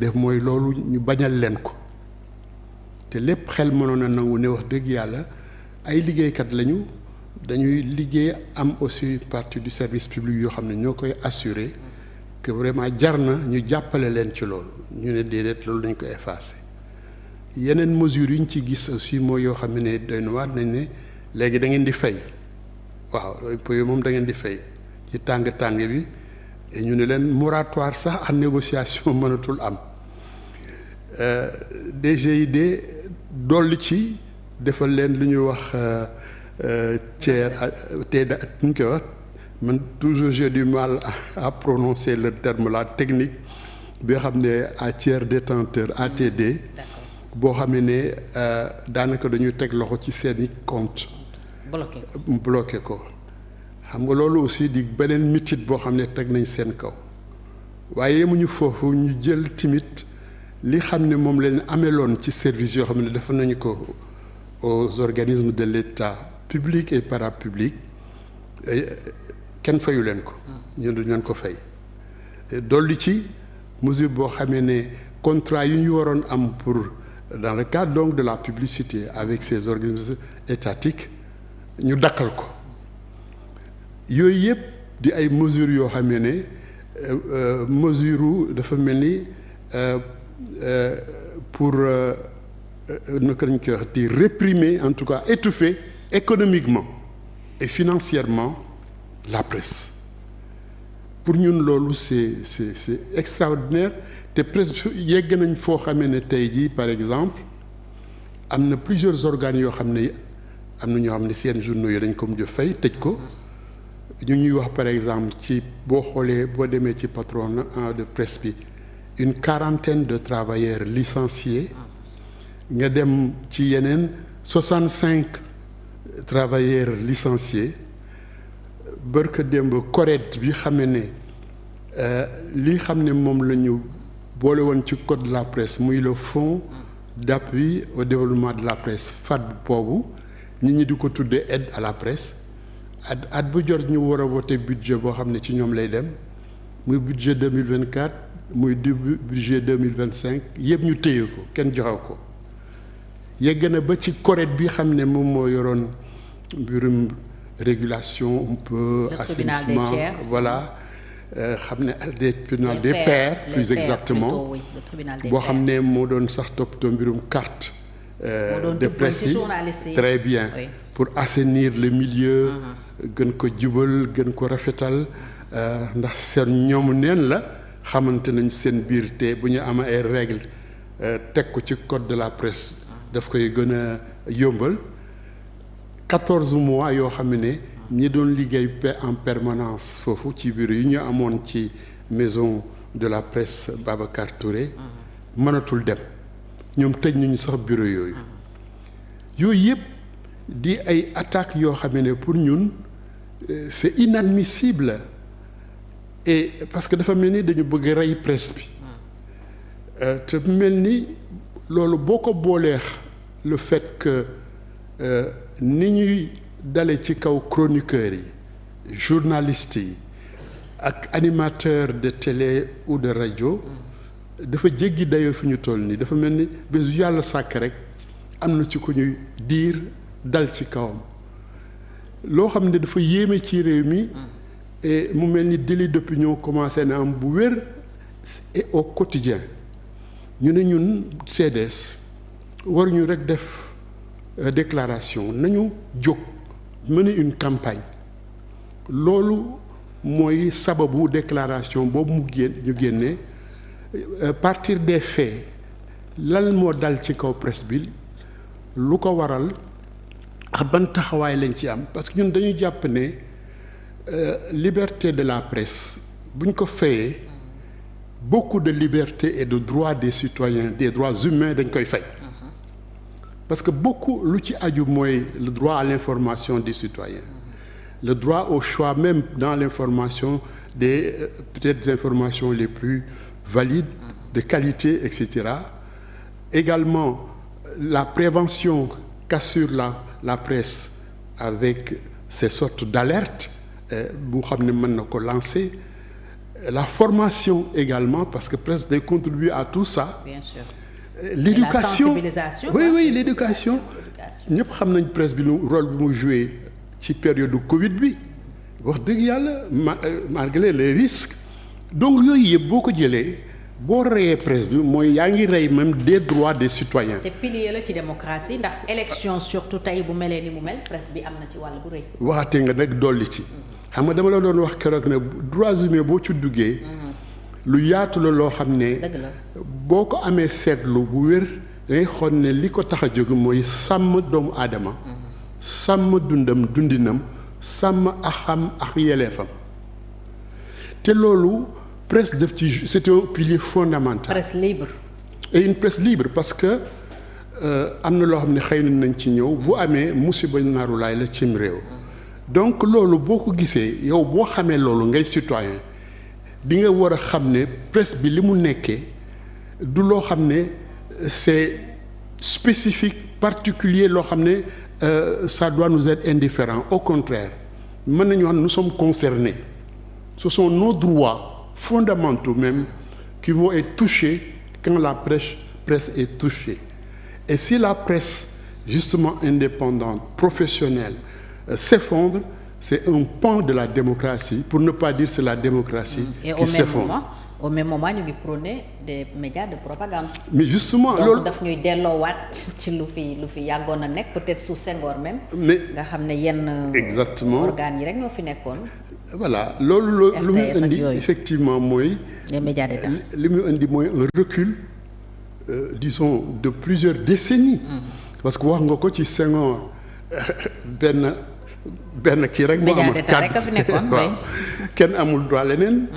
def mooy loolu ñu bañal leen ko te lépp xel mënoon a nangu ne wax dëgg yàlla ay liggéeykat lañu dañuy liggéey am aussi partie du service public yoo xam ne ñoo koy assurer que vraiment jar na ñu jàppale leen ci loolu ñu ne déedéet loolu dañ ko effacer yeneen mesures yi ñu ci gis aussi mooy yoo xam ne doy na waar nañ ne léegi da ngeen di fay waaw impôt moom da ngeen di fay ci tàng-tàng bi ñu ne leen moratoire sax ak négociation mënatul am DGID dolli ci defal leen lu ñuy wax tiers te nu ñu koy wax man toujours j'ai du mal à prononcer le terme là technique bi nga xam ne à tiers détenteur ATD boo xamee ne daanaka dañuy teg loxo ci seeni compte bloqué ko xam nga loolu aussi di beneen mitit boo xam ne teg nañ seen kaw waaye yemuñu foofu ñu jël timit li xam ne moom lañ ameloon ci service yoo xam ne dafa nañu ko aux organismes de l'État public et parapublic kenn fayu leen ko ñun duñ leen ko fay dolli ci mesure boo xamee ne contrat yu ñu waroon am pour dans le cadre donc de la publicité avec ces organismes étatiques ñu dakkal ko yooyu yëpp di ay mesures yoo xam ne mesure dafa mel ni pour naka lañ koy wax di réprimer en tout cas étouffer économiquement et financièrement la presse pour ñun loolu c'est extraordinaire te presse yegg nañ foo xamee ne tey jii par exemple am na plusieurs organes yoo xam ne am na ñoo xam ne seen journaux yi dañ ko mujj fay tëj ko ñu ñuy wax par exemple ci boo xoolee boo demee ci patronat de presse bi une quarantaine de travailleurs licenciés nga dem ci yeneen 65 travailleurs licenciés bërka démb CORED bi xam ne li xam ne moom la ñu boole woon ci code de la presse muy le fonds d'appui au développement de la presse FAD boobu nit ñi di ko tuddee aide à la presse at bu jot ñu war a voter budget boo xam ne ci ñoom lay dem muy budget 2024 muy budget 2025 yëpp ñu téye ko kenn joxew ko yegg na ba ci CORED bi xam ne moom moo yoroon mbirum régulation un peu assainissement voilà xam ne des tribunal des pairs plus exactement boo xam ne moo doon sax toppatoo mbirum carte de presse yi très bien pour assainir le milieu gën ko jubal gën ko rafetal ndax seen ñoomu neen la xamante nañ seen biir te bu ñu am ay règles teg ko ci code de la presse daf koy gën a yombal 14 mois yoo xam ne ñi doon liggéey en permanence foofu ci bureau yi ñu amoon ci maison de la presse Babacar Touré mënatul dem ñoom tëj nañu sax bureau yooyu yëpp di ay attaques yoo xam ne pour ñun c'est inadmissible et parce que dafa mel ni dañu bëgg rey presse bi te mel ni loolu boo ko booleex le fait que ni ñuy dale ci kaw chroniqueurs yi journalistes yi ak animateurs de télé ou de rajo dafa jéggi dayoo fi ñu toll nii dafa mel ni bés bu yàlla sàkk rek am na ci ko ñuy diir dal ci kawam loo xam ne dafa yéeme ci réew mi et mu mel ni délit d'opinion commencé na am bu wér et au quotidien ñu ne ñun CDS waruñu rek def déclaration nañu jóg mener une campagne loolu mooy sababu déclaration boobu ñu génne partir des faits lan moo dal ci kaw presse bi lu ko waral ak ban taxawaay lañ ci am parce que ñun dañu jàpp ne liberté de la presse buñ ko fayee beaucoup de liberté et de droits des citoyens des droits humains dañ koy fay parce que beaucoup lu ci aju mooy le droit à l'information des citoyens le droit au choix même dans l'information des peut-être des informations les plus valides de qualité etc également la prévention qu'assure la presse avec ces sortes d'alertes bu xam ne mën na ko lancer la formation également parce que presse day contribuer à tout ça. Bien sûr. L'éducation, la sensibilisation. oui l'éducation ñëpp xam nañ presse bi lu rôle bi mu joué ci période Covid bi wax dëgg yàlla malgré les risques donc yooyu yëpp boo ko jëlee boo reyee presse bi mooy yaa ngi rey même des droits des citoyens. te pilier la ci démocratie ndax élection surtout tey bu melee ni mu mel presse bi am na ci wàll bu rëy. waxatee nga nag dolli ci. xam nga dama la doon wax keroog ne droits humains boo ci duggee. lu yaatu la loo xam ne. dëgg la boo ko amee seetlu bu wér dangay xool ne li ko tax a jóg mooy sàmm doomu aadama. sàmm dundinam sàmm axam ak yeleefam te loolu presse def ci c'est un pilier fondamental. presse libre. et une presse libre parce que am na loo xam ne xëy nañ ci ñëw bu amee musiba naaru laay la cim réew. donc loolu boo ko gisee yow boo xamee loolu ngay citoyen di nga war a xam ne presse bi li mu nekkee du loo xam ne c'est spécifique particulier loo xam ne ça doit nous être indifférent au contraire mën nañu wax nous sommes concernés ce sont nos droits fondamentaux même qui vont être touchés quand la presse est touchée et si la presse justement indépendante professionnelle s'effondre, c'est un pan de la démocratie, pour ne pas dire c'est la démocratie qui s'effondre. Au même moment ñu ngi prôner des médias de propagande. Mais justement loolu daf ñuy delloowaat ci lu fi yàggoon a nekk peut-être sous Senghor même. mais nga xam ne yenn. exactement organes yi rek ñoo fi nekkoon. voilà loolu lu mu indi effectivement mooy. les médias d'État. li mu indi mooy un recul disons de plusieurs décennies. parce que wax nga ko ci Senghor benn kii rek moo am kàddu waaw kenn amul droit leneen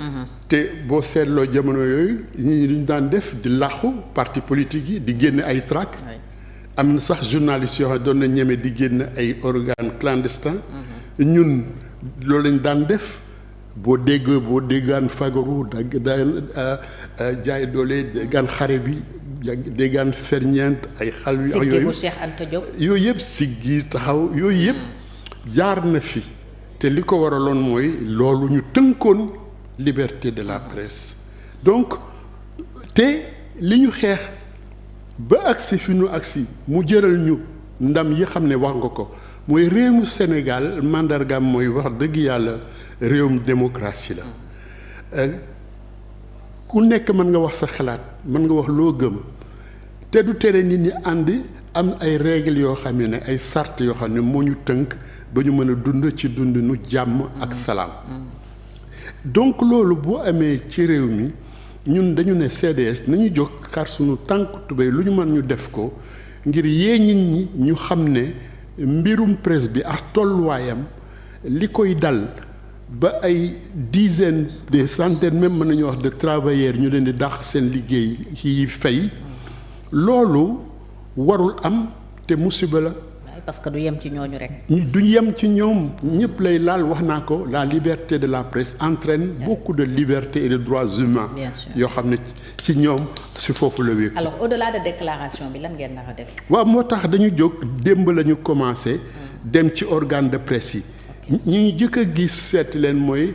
te boo seetloo jamono yooyu ñi ñu daan def di làqu parti politique yi di génne ay tract am na sax journalistes yoo xam ne doon na ñeme di génne ay organes clandestins ñun loolu lañ daan def boo déggaan fagaru daan jaay doole déggaan xare bi déggaan ferñeent ay xal yu yooyu Cheikh Anta Diop yooyu yëpp siggi taxaw yooyu yëpp jaar na fi te li ko waraloon mooy loolu ñu tënkoon liberté de la presse donc te li ñu xeex ba agsi fi ñu agsi mu jëral ñu ndam yi xam ne wax nga ko mooy réewum Sénégal mandargaam mooy wax dëgg yàlla réewum démocratie la ku nekk mën nga wax sa xalaat mën nga wax loo gëm te du tere nit ñi ànd am ay règles yoo xam ne ay sart yoo xam ne moo ñu tënk ba ñu mën a dund ci dund nu jàmm ak salaam donc loolu boo amee ci réew mi ñun dañu ne CDS nañu jóg xar suñu tànk tubéy lu ñu mën ñu def ko ngir yee nit ñi ñu xam ne mbirum presse bi ak tolluwaayam li koy dal ba ay dizaines des centaines même mën nañu wax de travailleurs ñu leen di dàq seen liggéey ci fay loolu warul am te musiba la. parce que du yem ci ñooñu rek. du yem ci ñoom ñëpp lay laal wax naa ko la liberté de la presse entraîne beaucoup de liberté et de droits humains. bien sûr yoo xam ne ci ñoom si foofu la wékku. alors au-delà de déclaration bi lan ngeen nar a def. waaw moo tax dañu jóg démb la ñu commencé. dem ci organe de presse yi. ñi ñu jëkk a gis seeti leen mooy.